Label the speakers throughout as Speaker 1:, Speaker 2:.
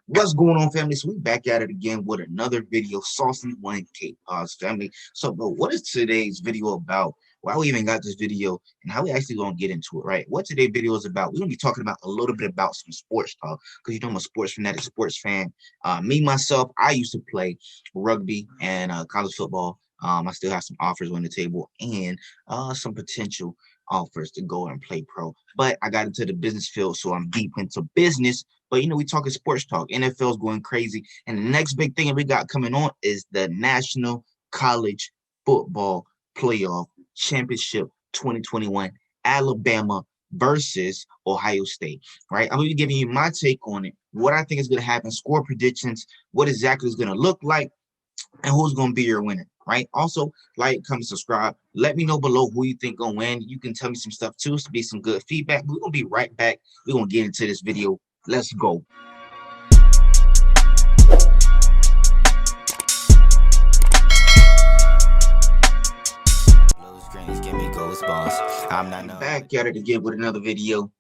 Speaker 1: What's going on, family? So we back at it again with another video, Saucy 1K Pause, family. So, bro, what is today's video about? Why we even got this video and how we actually gonna get into it, right? What today's video is about? We're gonna be talking about a little bit about some sports talk because you know I'm a sports fanatic, sports fan. Me myself, I used to play rugby and college football. I still have some offers on the table and some potential offers to go and play pro. But I got into the business field, so I'm deep into business. But you know, we talking sports talk. NFL's going crazy, and the next big thing we got coming on is the National College Football Playoff Championship 2021, Alabama versus Ohio State. Right? I'm gonna be giving you my take on it, what I think is gonna happen, score predictions, what exactly is gonna look like, and who's gonna be your winner. Right. Also, like, comment, subscribe. Let me know below who you think gonna win. You can tell me some stuff too, to be some good feedback. We're gonna be right back. We're gonna get into this video. Let's go. I'm back at it again with another video.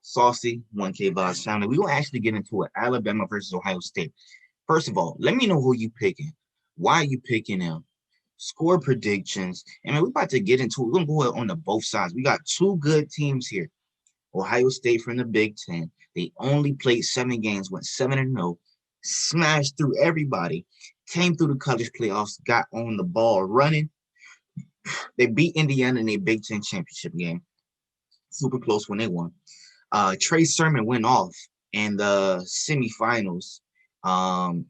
Speaker 1: Saucy 1K Boss family. We're gonna actually get into it. Alabama versus Ohio State. First of all, let me know who you picking. Why are you picking them? Score predictions. And man, we're about to get into it. We're gonna go on to both sides. We got two good teams here. Ohio State from the Big Ten. They only played 7 games, went 7-0, smashed through everybody, came through the college playoffs, got on the ball running. They beat Indiana in a Big Ten championship game. Super close when they won. Trey Sermon went off in the semifinals. No,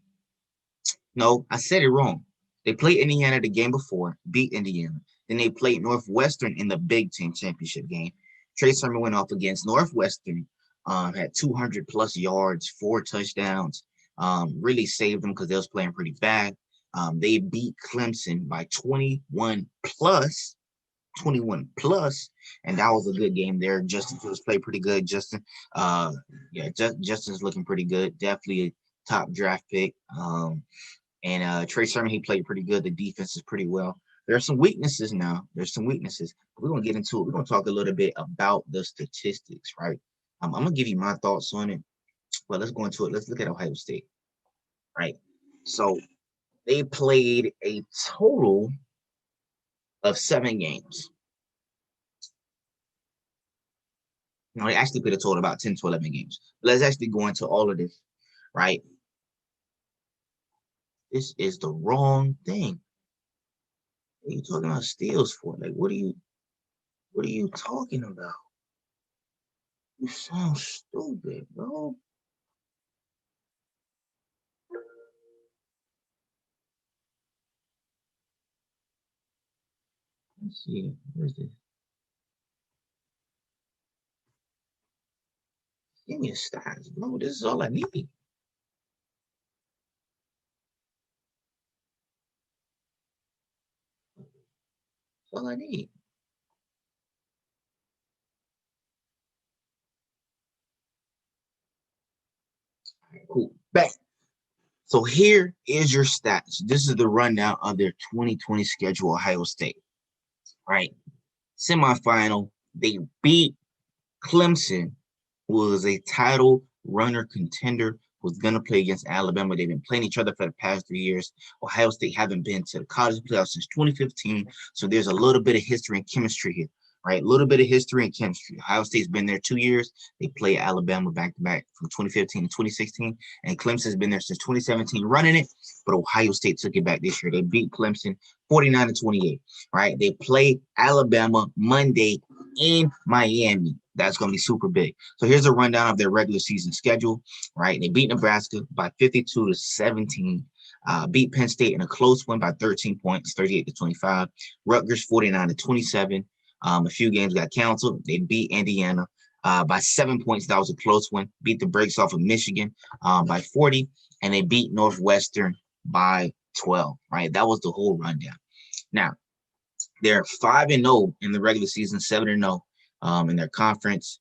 Speaker 1: I said it wrong. They played Indiana the game before, beat Indiana. Then they played Northwestern in the Big Ten championship game. Trey Sermon went off against Northwestern, had 200 plus yards, 4 touchdowns, really saved them because they was playing pretty bad. They beat Clemson by 21 plus, and that was a good game there. Justin Fields played pretty good. Justin's looking pretty good. Definitely a top draft pick. And Trey Sermon, he played pretty good. The defense is pretty well. There are some weaknesses now. There's some weaknesses. We're going to get into it. We're going to talk a little bit about the statistics, right? I'm going to give you my thoughts on it. But let's go into it. Let's look at Ohio State, right? So they played a total of 7 games. Now, they actually played a total of about 10 to 11 games. Let's actually go into all of this, right? This is the wrong thing. What are you talking about steals for? Like, what are you talking about? You sound stupid, bro. Let's see. Where's this? Give me a stats, bro. This is all I need. That's all I need. All right, cool. Back. So here is your stats. This is the rundown of their 2020 schedule, Ohio State. Right. Semifinal, they beat Clemson, who was a title runner contender, who's going to play against Alabama. They've been playing each other for the past 3 years. Ohio State haven't been to the college playoffs since 2015, so there's a little bit of history and chemistry here, right? A little bit of history and chemistry. Ohio State's been there 2 years. They play Alabama back-to-back from 2015 to 2016, and Clemson's been there since 2017 running it, but Ohio State took it back this year. They beat Clemson 49-28, right? They play Alabama Monday in Miami. That's going to be super big. So here's a rundown of their regular season schedule, right? They beat Nebraska by 52-17, beat Penn State in a close one by 13 points, 38-25, Rutgers 49-27. A few games got canceled. They beat Indiana by 7 points. That was a close one. Beat the brakes off of Michigan by 40, and they beat Northwestern by 12, right? That was the whole rundown. Now, they're 5-0 in the regular season, 7-0 in their conference.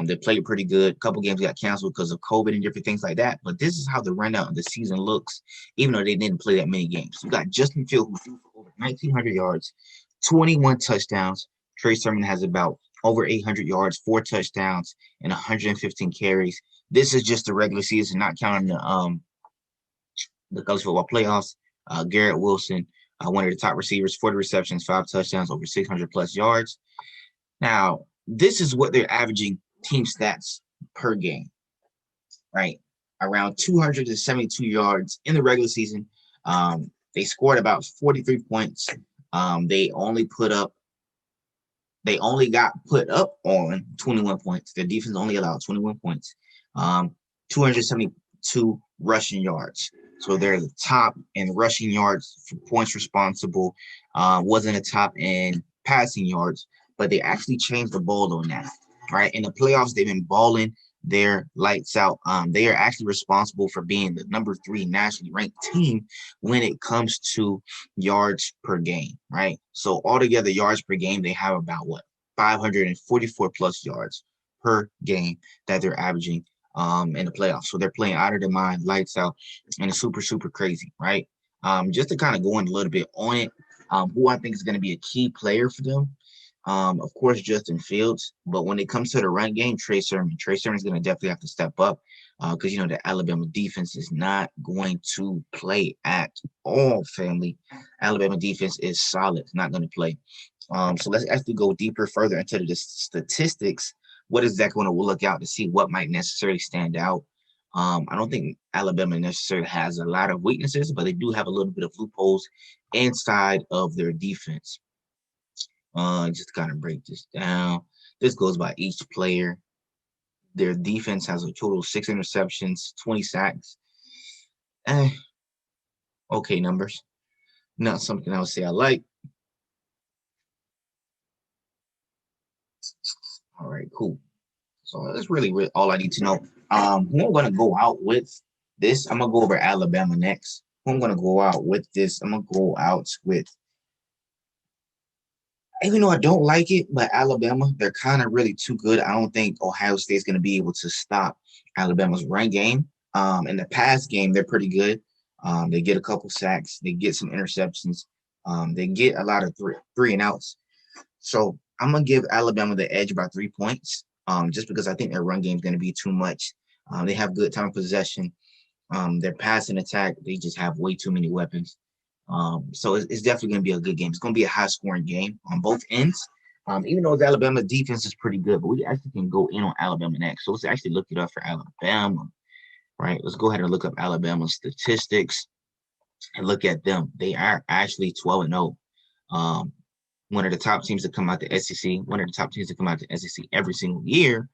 Speaker 1: They played pretty good. A couple games got canceled because of COVID and different things like that. But this is how the rundown of the season looks, even though they didn't play that many games. You got Justin Fields, who threw for over 1,900 yards, 21 touchdowns. Trey Sermon has about over 800 yards, 4 touchdowns, and 115 carries. This is just the regular season, not counting the college football playoffs. Garrett Wilson, one of the top receivers, 40 receptions, 5 touchdowns, over 600 plus yards. Now, this is what they're averaging team stats per game, right? Around 272 yards in the regular season. They scored about 43 points. They only got put up on 21 points. Their defense only allowed 21 points. 272 rushing yards. So they're the top in rushing yards for points responsible. Wasn't a top in passing yards, but they actually changed the ball on that. Right. In the playoffs, they've been balling their lights out. They are actually responsible for being the number 3 nationally ranked team when it comes to yards per game, right? So altogether, yards per game, they have about 544 plus yards per game that they're averaging in the playoffs. So they're playing out of their mind, lights out, and it's super, super crazy, right? Just to kind of go in a little bit on it, who I think is going to be a key player for them. Of course, Justin Fields, but when it comes to the run game, Trey Sermon is going to definitely have to step up because, the Alabama defense is not going to play at all, family. Alabama defense is solid. It's not going to play. So let's actually go deeper further into the statistics. What is that going to look out to see what might necessarily stand out? I don't think Alabama necessarily has a lot of weaknesses, but they do have a little bit of loopholes inside of their defense. Just to kind of break this down. This goes by each player. Their defense has a total of 6 interceptions, 20 sacks. Okay numbers. Not something I would say I like. All right, cool. So that's really all I need to know. Who I'm gonna go out with this? I'm gonna go over Alabama next. Who I'm gonna go out with this? I'm gonna go out with, even though I don't like it, but Alabama, they're kind of really too good. I don't think Ohio State's going to be able to stop Alabama's run game. In the pass game, they're pretty good. They get a couple sacks. They get some interceptions. They get a lot of three and outs. So I'm going to give Alabama the edge by 3 points just because I think their run game is going to be too much. They have good time of possession. Their passing attack, they just have way too many weapons. So it's definitely going to be a good game. It's going to be a high-scoring game on both ends. Even though the Alabama defense is pretty good, but we actually can go in on Alabama next. So let's actually look it up for Alabama, right? Let's go ahead and look up Alabama's statistics and look at them. They are actually 12-0. One of the top teams to come out the SEC, one of the top teams to come out the SEC every single year.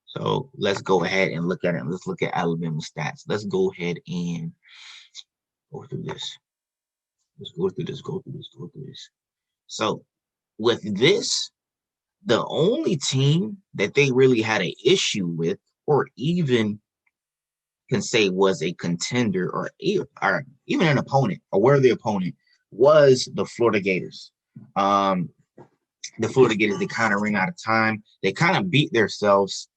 Speaker 1: So let's go ahead and look at it. Let's look at Alabama's stats. Let's go ahead and go through this. Let's go through this. So with this, the only team that they really had an issue with, or even can say was a contender or even an opponent, a worthy opponent, was the Florida Gators. The Florida Gators, they kind of ran out of time. They kind of beat themselves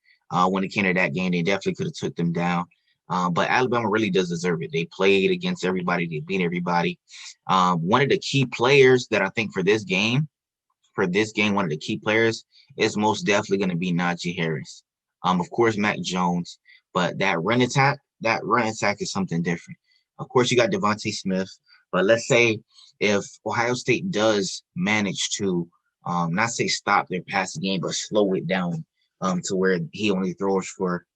Speaker 1: when it came to that game. They definitely could have took them down. But Alabama really does deserve it. They played against everybody. They beat everybody. One of the key players that I think for this game, one of the key players is most definitely going to be Najee Harris. Of course, Mac Jones. But that run attack is something different. Of course, you got Devontae Smith. But let's say if Ohio State does manage to not say stop their passing game, but slow it down to where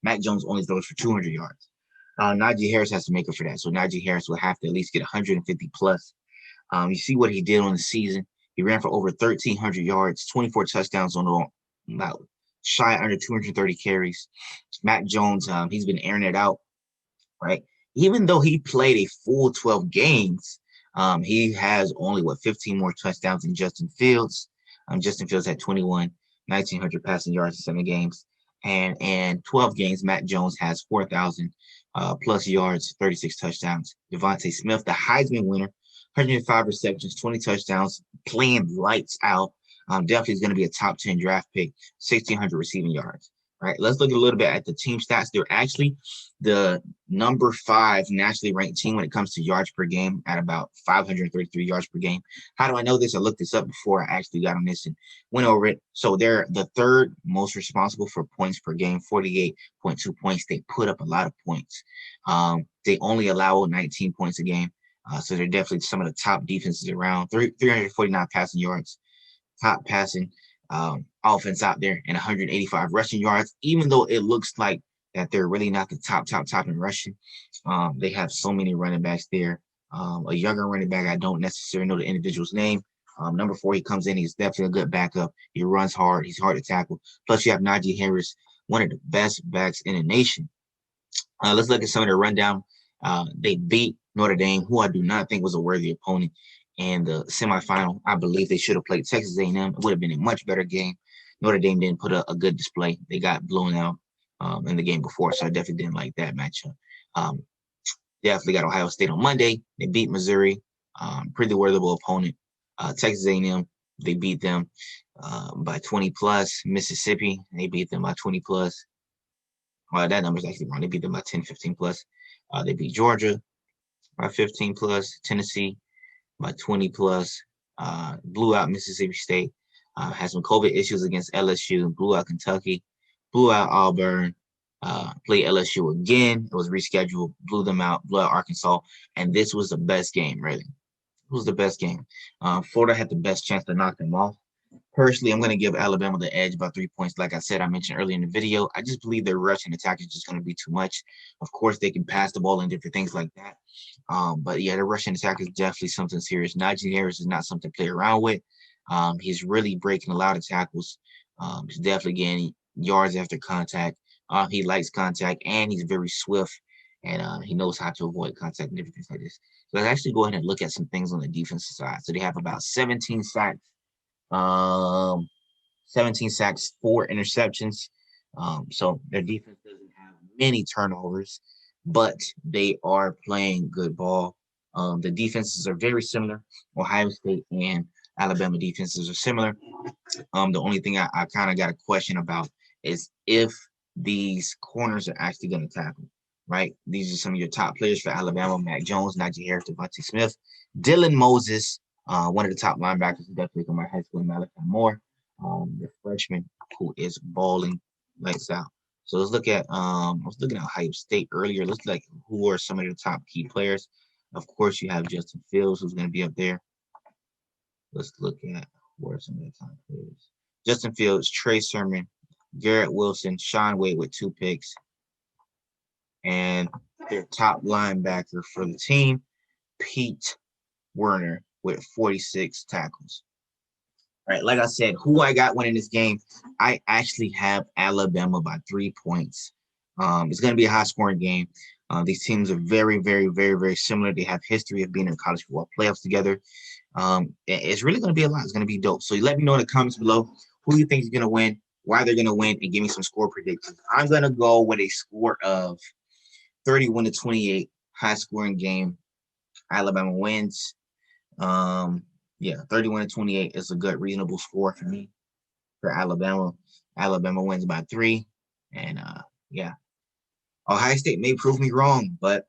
Speaker 1: Mac Jones only throws for 200 yards. Najee Harris has to make up for that. So Najee Harris will have to at least get 150 plus. You see what he did on the season. He ran for over 1,300 yards, 24 touchdowns on about shy under 230 carries. Mac Jones, he's been airing it out, right? Even though he played a full 12 games, he has only 15 more touchdowns than Justin Fields. Justin Fields had 1,900 passing yards in 7 games. And in 12 games, Mac Jones has 4,000 plus yards, 36 touchdowns. Devontae Smith, the Heisman winner, 105 receptions, 20 touchdowns, playing lights out. Definitely is going to be a top 10 draft pick, 1,600 receiving yards. All right, let's look a little bit at the team stats. They're actually the number 5 nationally ranked team when it comes to yards per game at about 533 yards per game. How do I know this? I looked this up before I actually got on this and went over it. So they're the 3rd most responsible for points per game, 48.2 points. They put up a lot of points. They only allow 19 points a game. So they're definitely some of the top defenses around. 349 passing yards, top passing offense out there, and 185 rushing yards. Even though it looks like that they're really not the top in rushing, they have so many running backs there. A younger running back, I don't necessarily know the individual's name. Number 4, he comes in. He's definitely a good backup. He runs hard. He's hard to tackle. Plus, you have Najee Harris, one of the best backs in the nation. Let's look at some of their rundown. They beat Notre Dame, who I do not think was a worthy opponent in the semifinal. I believe they should have played Texas A&M. It would have been a much better game. Notre Dame didn't put a good display. They got blown out in the game before, so I definitely didn't like that matchup. Definitely got Ohio State on Monday. They beat Missouri, pretty worthable opponent. Texas A&M, they beat them by 20 plus. Mississippi, they beat them by 20 plus. That number is actually wrong. They beat them by 10, 15 plus. They beat Georgia by 15 plus. Tennessee by 20 plus. Blew out Mississippi State. Had some COVID issues against LSU. Blew out Kentucky. Blew out Auburn. Played LSU again. It was rescheduled. Blew them out. Blew out Arkansas. And this was the best game, really. It was the best game. Florida had the best chance to knock them off. Personally, I'm going to give Alabama the edge by 3 points. Like I said, I mentioned earlier in the video, I just believe their rushing attack is just going to be too much. Of course, they can pass the ball and different things like that. But yeah, the rushing attack is definitely something serious. Najee Harris is not something to play around with. He's really breaking a lot of tackles. He's definitely getting yards after contact. He likes contact, and he's very swift, and he knows how to avoid contact and different things like this. So let's actually go ahead and look at some things on the defensive side. So they have about 17 sacks. 17 sacks, 4 interceptions. So their defense doesn't have many turnovers, but they are playing good ball. The defenses are very similar. Ohio State and Alabama defenses are similar. The only thing I kind of got a question about is if these corners are actually going to tackle, right? These are some of your top players for Alabama: Mac Jones, Najee Harris, Devontae Smith, Dylan Moses, one of the top linebackers, definitely from my high school, Malachi Moore, the freshman who is balling lights out. So let's look at I was looking at Ohio State earlier. Let's look at who are some of the top key players. Of course, you have Justin Fields, who's going to be up there. Let's look at who are some of the top players. Justin Fields, Trey Sermon, Garrett Wilson, Sean Wade with 2 picks, and their top linebacker for the team, Pete Werner, with 46 tackles. All right, like I said, who I got winning this game, I actually have Alabama by 3 points. It's going to be a high-scoring game. These teams are very, very, very, very similar. They have history of being in college football playoffs together. It's really going to be a lot. It's going to be dope. So let me know in the comments below who you think is going to win, why they're going to win, and give me some score predictions. I'm going to go with a score of 31-28, high-scoring game. Alabama wins. Yeah, 31-28 is a good, reasonable score for me for Alabama. Alabama wins by 3, and yeah, Ohio State may prove me wrong, but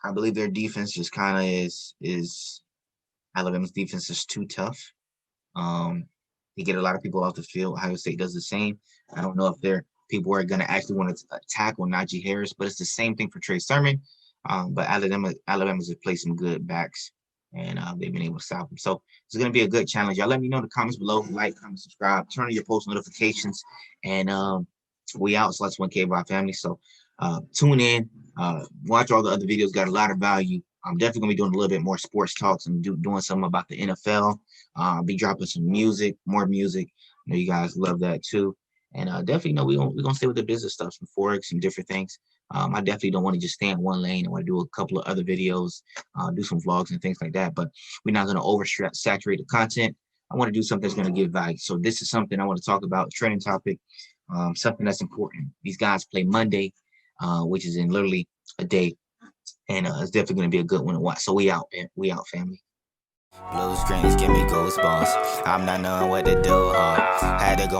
Speaker 1: I believe their defense just kind of is Alabama's defense is too tough. They get a lot of people off the field. Ohio State does the same. I don't know if their people are going to actually want to tackle Najee Harris, but it's the same thing for Trey Sermon. But Alabama's just played some good backs, and they've been able to stop them. So it's going to be a good challenge. Y'all let me know in the comments below. Like, comment, subscribe, turn on your post notifications, and we out. So that's 1K by family. So tune in, watch all the other videos. Got a lot of value. I'm definitely gonna be doing a little bit more sports talks and doing something about the NFL. Be dropping some music, more music. I know you guys love that too. And definitely know we're gonna stay with the business stuff, some forex and different things. I definitely don't want to just stay in one lane. I want to do a couple of other videos, do some vlogs and things like that. But we're not gonna oversaturate the content. I want to do something that's gonna give value. So this is something I want to talk about, trending topic, something that's important. These guys play Monday, which is in literally a day. And it's definitely going to be a good one to watch. So we out, man. We out, family.
Speaker 2: Blue screens give me goosebumps. I'm not knowing what to do, huh? Had to go